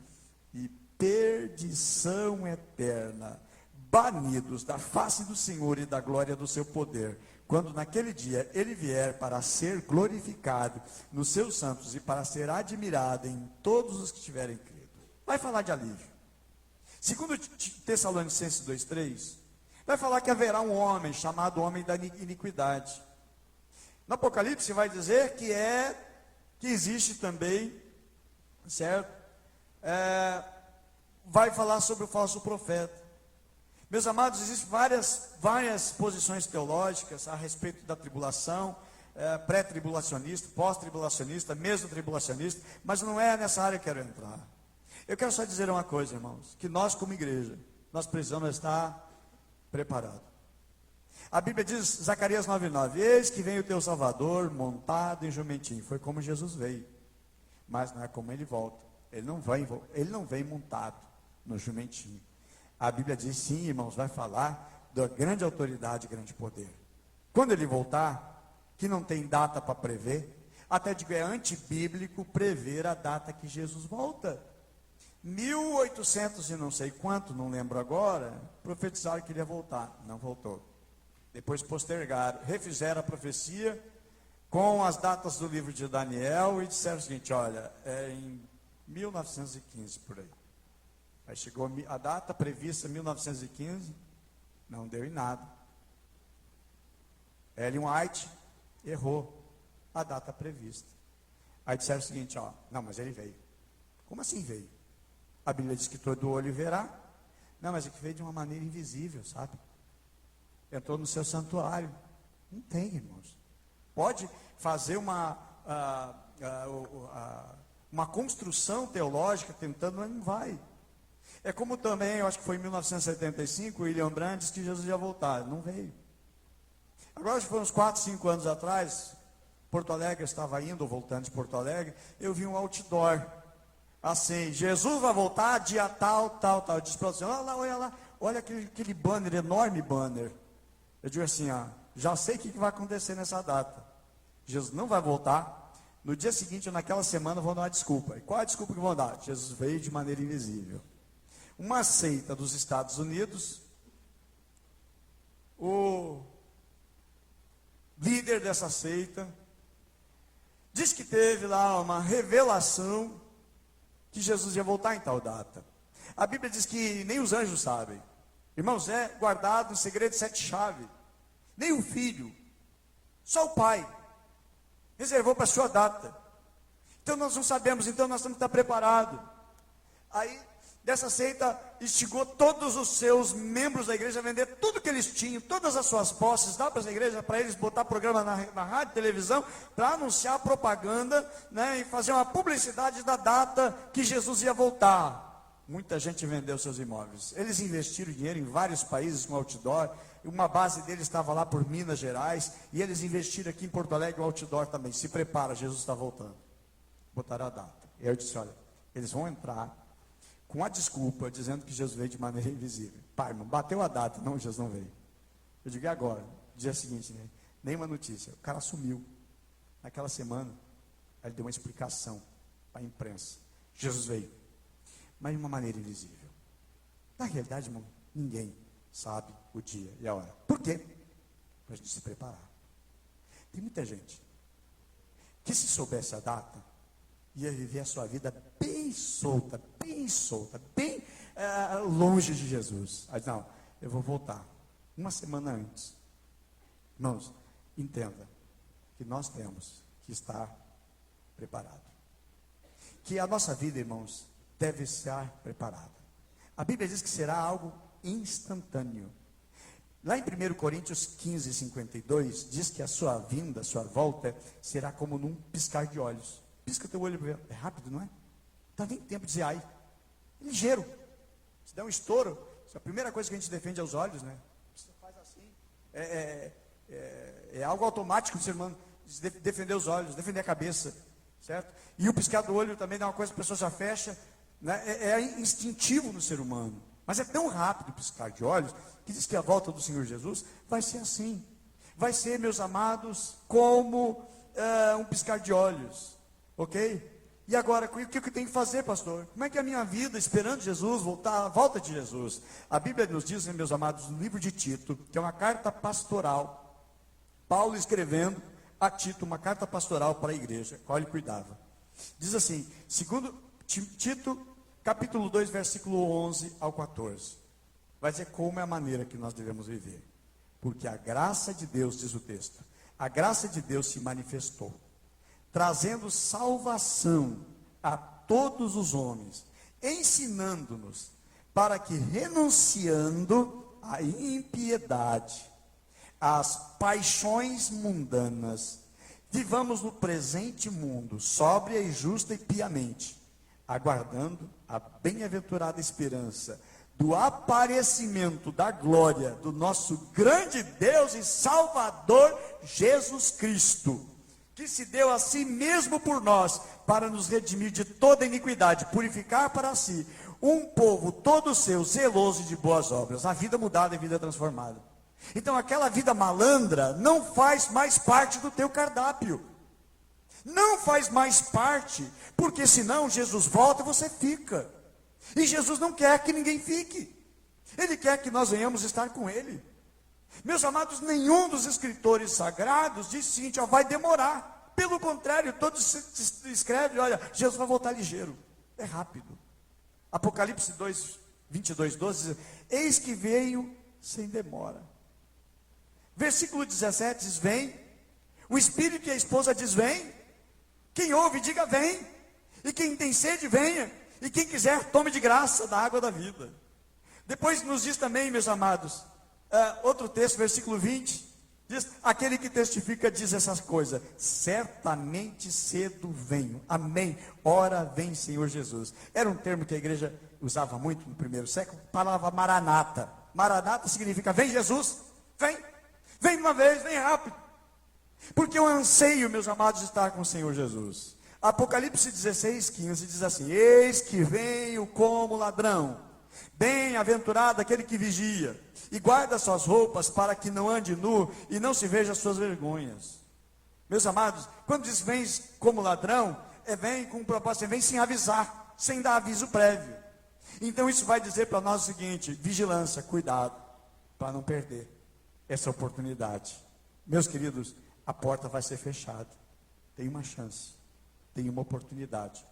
e perdição eterna, banidos da face do Senhor e da glória do seu poder, quando naquele dia Ele vier para ser glorificado nos seus santos e para ser admirado em todos os que tiverem crido. Vai falar de alívio. Segundo Tessalonicenses 2,3, vai falar que haverá um homem chamado homem da iniquidade. No Apocalipse vai dizer que existe também, certo? Vai falar sobre o falso profeta. Meus amados, existem várias posições teológicas a respeito da tribulação, pré-tribulacionista, pós-tribulacionista, meso-tribulacionista, mas não é nessa área que eu quero entrar. Eu quero só dizer uma coisa, irmãos, que nós como igreja, nós precisamos estar preparados. A Bíblia diz, Zacarias 9,9, eis que vem o teu Salvador montado em jumentinho. Foi como Jesus veio, mas não é como ele volta. Ele não vem montado no jumentinho. A Bíblia diz, sim, irmãos, vai falar da grande autoridade e grande poder. Quando ele voltar, que não tem data para prever, até digo, é antibíblico prever a data que Jesus volta. 1800 e não sei quanto, não lembro agora, profetizaram que ele ia voltar. Não voltou. Depois postergaram, refizeram a profecia com as datas do livro de Daniel e disseram o seguinte, olha, é em 1915 por aí. Aí chegou a data prevista, 1915, não deu em nada. Ellen White errou a data prevista. Aí disseram o seguinte, não, mas ele veio. Como assim veio? A Bíblia diz que todo olho verá. Não, mas é que veio de uma maneira invisível, sabe? Entrou no seu santuário. Não tem, irmãos. Pode fazer uma construção teológica tentando, mas não vai. É como também, eu acho que foi em 1975, o William Brandt disse que Jesus ia voltar. Não veio. Agora, acho que foi uns 4, 5 anos atrás, Porto Alegre, eu estava indo ou voltando de Porto Alegre, eu vi um outdoor, assim, Jesus vai voltar dia tal, tal, tal. Eu disse para você, olha lá, olha aquele banner, enorme banner. Eu digo assim, já sei o que vai acontecer nessa data. Jesus não vai voltar. No dia seguinte, ou naquela semana, vão dar uma desculpa. E qual é a desculpa que vão dar? Jesus veio de maneira invisível. Uma seita dos Estados Unidos, o líder dessa seita diz que teve lá uma revelação que Jesus ia voltar em tal data. A Bíblia diz que nem os anjos sabem. Irmãos, é guardado em segredo de 7 chaves. Nem o filho, só o pai reservou para a sua data. Então nós não sabemos, então nós temos que estar preparados. Aí, dessa seita, instigou todos os seus membros da igreja a vender tudo que eles tinham, todas as suas posses, dar para a igreja, para eles botar programa na rádio, televisão, para anunciar propaganda, né, e fazer uma publicidade da data que Jesus ia voltar. Muita gente vendeu seus imóveis. Eles investiram dinheiro em vários países com outdoor. Uma base deles estava lá por Minas Gerais, e eles investiram aqui em Porto Alegre o outdoor também. Se prepara, Jesus está voltando. Botaram a data. E aí eu disse, olha, eles vão entrar com a desculpa, dizendo que Jesus veio de maneira invisível. Pai, irmão, bateu a data. Não, Jesus não veio. Eu digo, e agora? Dia seguinte, né? Nenhuma notícia. O cara sumiu. Naquela semana, ele deu uma explicação para a imprensa. Jesus veio, mas de uma maneira invisível. Na realidade, irmão, ninguém sabe o dia e a hora. Por quê? Para a gente se preparar. Tem muita gente que, se soubesse a data, ia viver a sua vida bem solta, bem longe de Jesus. Aí, não, eu vou voltar. uma semana antes. Irmãos, entenda que nós temos que estar preparado. Que a nossa vida, irmãos, deve estar preparada. A Bíblia diz que será algo instantâneo. Lá em 1 Coríntios 15, 52, diz que a sua vinda, a sua volta, será como num piscar de olhos. Pisca teu olho, é rápido, não é? Não dá nem tempo de dizer ai. É ligeiro. Se der um estouro, a primeira coisa que a gente defende é os olhos, né? Você faz assim. É algo automático do ser humano, defender os olhos, defender a cabeça, certo? E o piscar do olho também dá uma coisa, a pessoa já fecha, né? É instintivo no ser humano. Mas é tão rápido o piscar de olhos, que diz que a volta do Senhor Jesus vai ser assim. Vai ser, meus amados, como um piscar de olhos. Ok? E agora, o que eu tenho que fazer, pastor? Como é que é a minha vida esperando Jesus, a volta de Jesus? A Bíblia nos diz, meus amados, no livro de Tito, que é uma carta pastoral, Paulo escrevendo a Tito, uma carta pastoral para a igreja, a qual ele cuidava. Diz assim, segundo Tito, capítulo 2, versículo 11 ao 14. Vai dizer como é a maneira que nós devemos viver. Porque a graça de Deus, diz o texto, a graça de Deus se manifestou, trazendo salvação a todos os homens, ensinando-nos para que, renunciando à impiedade, às paixões mundanas, vivamos no presente mundo, sóbria e justa e piamente, aguardando a bem-aventurada esperança do aparecimento da glória do nosso grande Deus e Salvador Jesus Cristo, que se deu a si mesmo por nós, para nos redimir de toda iniquidade, purificar para si um povo todo seu, zeloso de boas obras. A vida mudada e vida transformada. Então aquela vida malandra não faz mais parte do teu cardápio. Não faz mais parte, porque senão Jesus volta e você fica. E Jesus não quer que ninguém fique. Ele quer que nós venhamos estar com Ele. Meus amados, nenhum dos escritores sagrados diz o seguinte, vai demorar. Pelo contrário, todos escrevem, olha, Jesus vai voltar ligeiro. É rápido. Apocalipse 2, 22, 12 diz, eis que veio sem demora. Versículo 17 diz, vem. O Espírito e a esposa diz, vem. Quem ouve, diga, vem. E quem tem sede, venha. E quem quiser, tome de graça da água da vida. Depois nos diz também, meus amados, outro texto, versículo 20, diz, aquele que testifica diz essas coisas, certamente cedo venho, amém, ora vem Senhor Jesus. Era um termo que a igreja usava muito no primeiro século, a palavra maranata. Maranata significa, vem Jesus, vem de uma vez, vem rápido. Porque eu anseio, meus amados, estar com o Senhor Jesus. Apocalipse 16, 15 diz assim, eis que venho como ladrão, bem-aventurado aquele que vigia, e guarda suas roupas para que não ande nu, e não se veja as suas vergonhas. Meus amados, quando diz vem como ladrão, vem com um propósito, vem sem avisar, sem dar aviso prévio. Então isso vai dizer para nós o seguinte, vigilância, cuidado, para não perder essa oportunidade. Meus queridos, a porta vai ser fechada, tem uma chance. Tem uma oportunidade,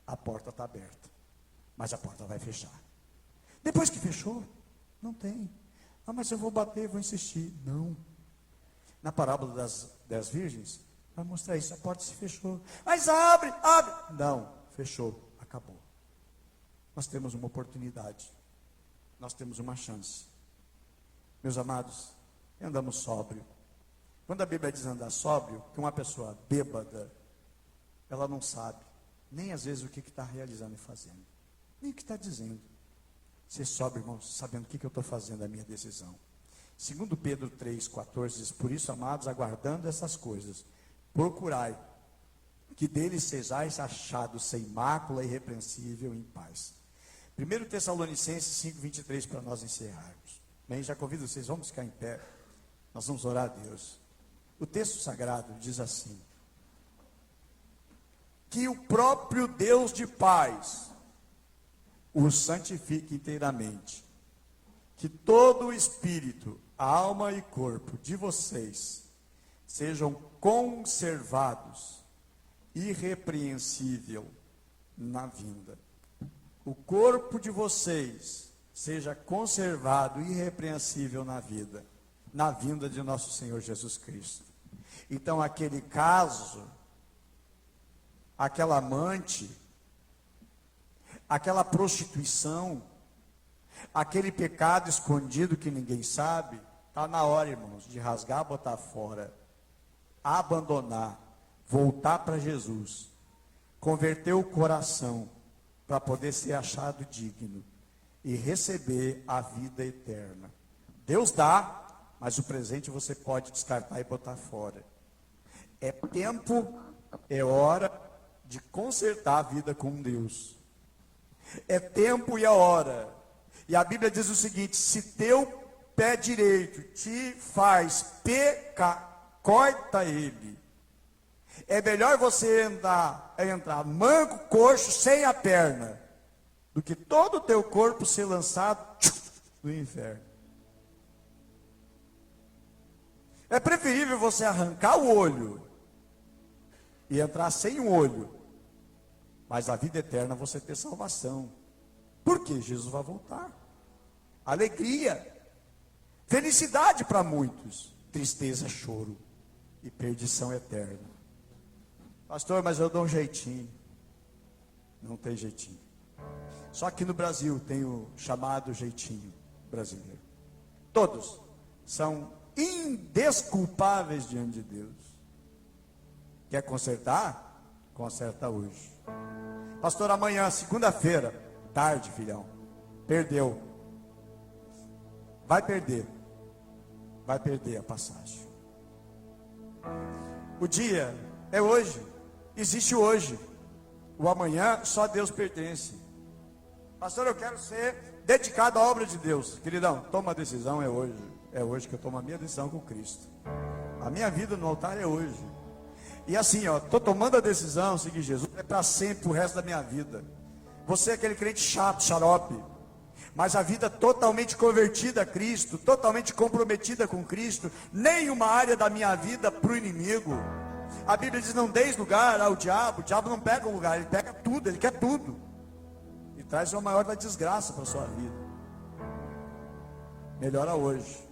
a porta está aberta, mas a porta vai fechar. Depois que fechou, não tem. Mas eu vou bater, vou insistir. Não. Na parábola das 10 virgens, vai mostrar isso, a porta se fechou. Mas abre. Não, fechou, acabou. Nós temos uma oportunidade, nós temos uma chance. Meus amados, andamos sóbrio. Quando a Bíblia diz andar sóbrio, que uma pessoa bêbada, ela não sabe, nem às vezes o que está realizando e fazendo, nem o que está dizendo. Você sobe, irmãos, sabendo o que eu estou fazendo, a minha decisão. Segundo Pedro 3, 14, diz, por isso, amados, aguardando essas coisas, procurai, que deles sejais achados sem mácula, irrepreensível, em paz. 1 Tessalonicenses 5, 23, para nós encerrarmos. Bem, já convido vocês, vamos ficar em pé, nós vamos orar a Deus. O texto sagrado diz assim, que o próprio Deus de paz o santifique inteiramente, que todo o espírito, alma e corpo de vocês sejam conservados irrepreensível na vinda. O corpo de vocês seja conservado irrepreensível na vida. na vinda de nosso Senhor Jesus Cristo. Então, aquele caso, aquela amante, aquela prostituição, aquele pecado escondido que ninguém sabe, está na hora, irmãos, de rasgar, botar fora, abandonar, voltar para Jesus, converter o coração para poder ser achado digno e receber a vida eterna. Deus dá, mas o presente você pode descartar e botar fora. É tempo, é hora de consertar a vida com Deus. É tempo e a hora. E a Bíblia diz o seguinte: se teu pé direito te faz pecar, corta ele. É melhor você entrar manco, coxo, sem a perna, do que todo o teu corpo ser lançado no inferno. É preferível você arrancar o olho e entrar sem o olho, mas a vida eterna você ter salvação. Por quê? Jesus vai voltar. Alegria, felicidade para muitos, tristeza, choro e perdição eterna. Pastor, mas eu dou um jeitinho. Não tem jeitinho. Só que no Brasil tem o chamado jeitinho brasileiro. Todos são indesculpáveis diante de Deus. Quer consertar? Conserta hoje. Pastor, amanhã, segunda-feira, tarde, filhão, perdeu. Vai perder a passagem. O dia é hoje, existe hoje. O amanhã só a Deus pertence. Pastor, eu quero ser dedicado à obra de Deus. Queridão, toma a decisão, é hoje. É hoje que eu tomo a minha decisão com Cristo. A minha vida no altar é hoje. E assim, estou tomando a decisão, seguir Jesus, é para sempre, o resto da minha vida. Você é aquele crente chato, xarope, mas a vida totalmente convertida a Cristo, totalmente comprometida com Cristo, nenhuma área da minha vida para o inimigo. A Bíblia diz: não deis lugar ao diabo. O diabo não pega um lugar, ele pega tudo, ele quer tudo. E traz uma maior da desgraça para a sua vida. Melhora hoje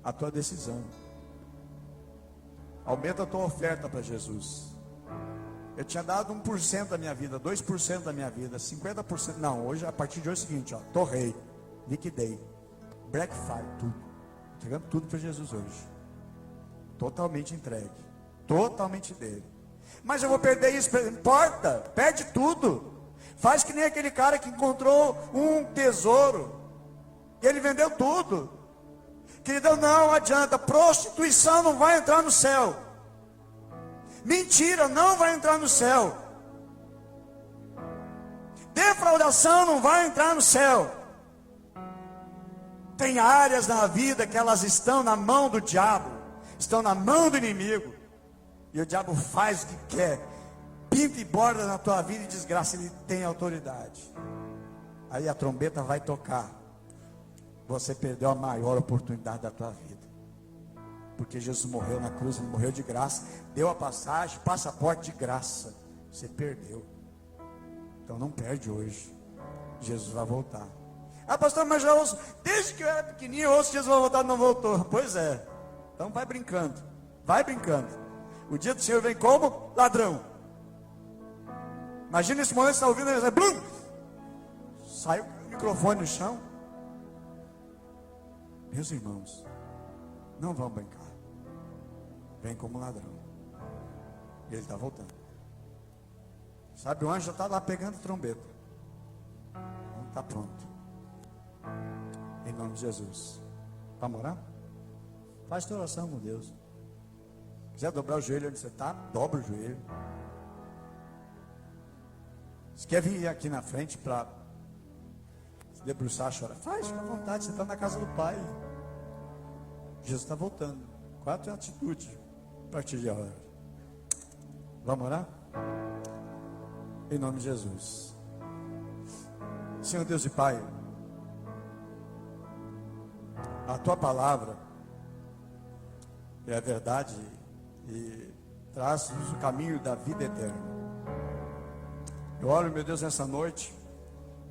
a tua decisão. Aumenta a tua oferta para Jesus. Eu tinha dado 1% da minha vida, 2% da minha vida, 50%. Não, hoje, a partir de hoje é o seguinte, torrei, liquidei, Black Friday, tudo. Entregando tudo para Jesus hoje. Totalmente entregue. Totalmente dele. Mas eu vou perder isso, não importa, perde tudo. Faz que nem aquele cara que encontrou um tesouro e ele vendeu tudo. Querido, não adianta, prostituição não vai entrar no céu. Mentira não vai entrar no céu. Defraudação não vai entrar no céu. Tem áreas na vida que elas estão na mão do diabo, estão na mão do inimigo. E o diabo faz o que quer, pinta e borda na tua vida e desgraça, ele tem autoridade. Aí a trombeta vai tocar. Você perdeu a maior oportunidade da tua vida. Porque Jesus morreu na cruz, ele morreu de graça, deu a passagem, passaporte de graça. Você perdeu. Então não perde hoje. Jesus vai voltar. Ah, pastor, mas já ouço, desde que eu era pequenininho, eu ouço que Jesus vai voltar, não voltou. Pois é. Então vai brincando. Vai brincando. O dia do Senhor vem como? Ladrão. Imagina esse momento, você está ouvindo, ele blum! Sai o microfone no chão. Meus irmãos, não vão brincar. Vem como ladrão. E ele está voltando. Sabe, o anjo já está lá pegando trombeta. Está pronto. Em nome de Jesus. Vamos orar? Faz tua oração com Deus. Quiser dobrar o joelho onde você está, dobra o joelho. Se quer vir aqui na frente para se debruçar, chorar, faz, fica à vontade, você está na casa do Pai. Jesus está voltando. Qual é a tua atitude a partir de agora? Vamos orar? Em nome de Jesus. Senhor Deus e Pai, a tua palavra é a verdade e traz o caminho da vida eterna. Eu oro, meu Deus, nessa noite,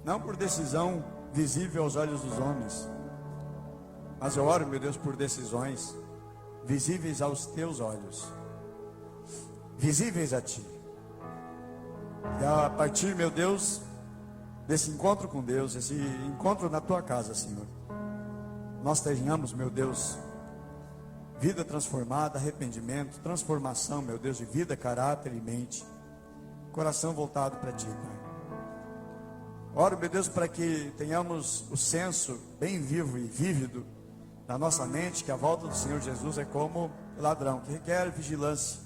não por decisão visível aos olhos dos homens, Mas eu oro, meu Deus, por decisões visíveis aos teus olhos, visíveis a ti. E a partir, meu Deus, desse encontro com Deus, esse encontro na tua casa, Senhor, nós tenhamos, meu Deus, vida transformada, arrependimento, transformação, meu Deus, de vida, caráter e mente, coração voltado para ti, Pai. Oro, meu Deus, para que tenhamos o senso bem vivo e vívido na nossa mente, que a volta do Senhor Jesus é como ladrão, que requer vigilância,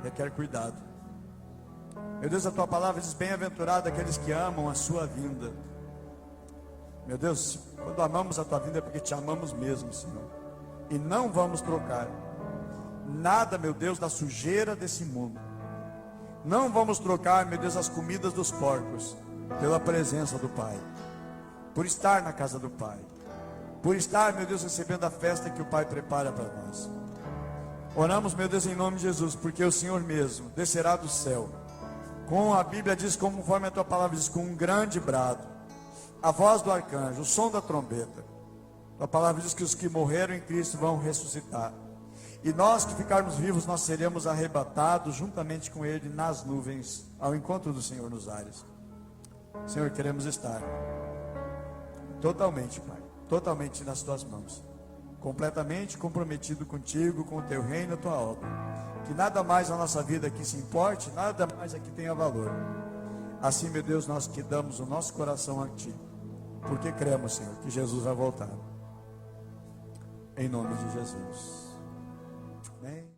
requer cuidado. Meu Deus, a tua palavra diz: bem-aventurado aqueles que amam a sua vinda. Meu Deus, quando amamos a tua vinda é porque te amamos mesmo, Senhor. E não vamos trocar nada, meu Deus, da sujeira desse mundo. Não vamos trocar, meu Deus, as comidas dos porcos pela presença do Pai, por estar na casa do Pai, por estar, meu Deus, recebendo a festa que o Pai prepara para nós. Oramos, meu Deus, em nome de Jesus, porque o Senhor mesmo descerá do céu, com, a Bíblia diz, conforme a tua palavra diz, com um grande brado, a voz do arcanjo, o som da trombeta. A palavra diz que os que morreram em Cristo vão ressuscitar, e nós que ficarmos vivos, nós seremos arrebatados juntamente com Ele nas nuvens, ao encontro do Senhor nos ares. Senhor, queremos estar totalmente, Pai, totalmente nas tuas mãos, completamente comprometido contigo, com o teu reino, a tua obra. Que nada mais na nossa vida aqui se importe, nada mais aqui tenha valor. Assim, meu Deus, nós que damos o nosso coração a ti, porque cremos, Senhor, que Jesus vai voltar. Em nome de Jesus. Amém.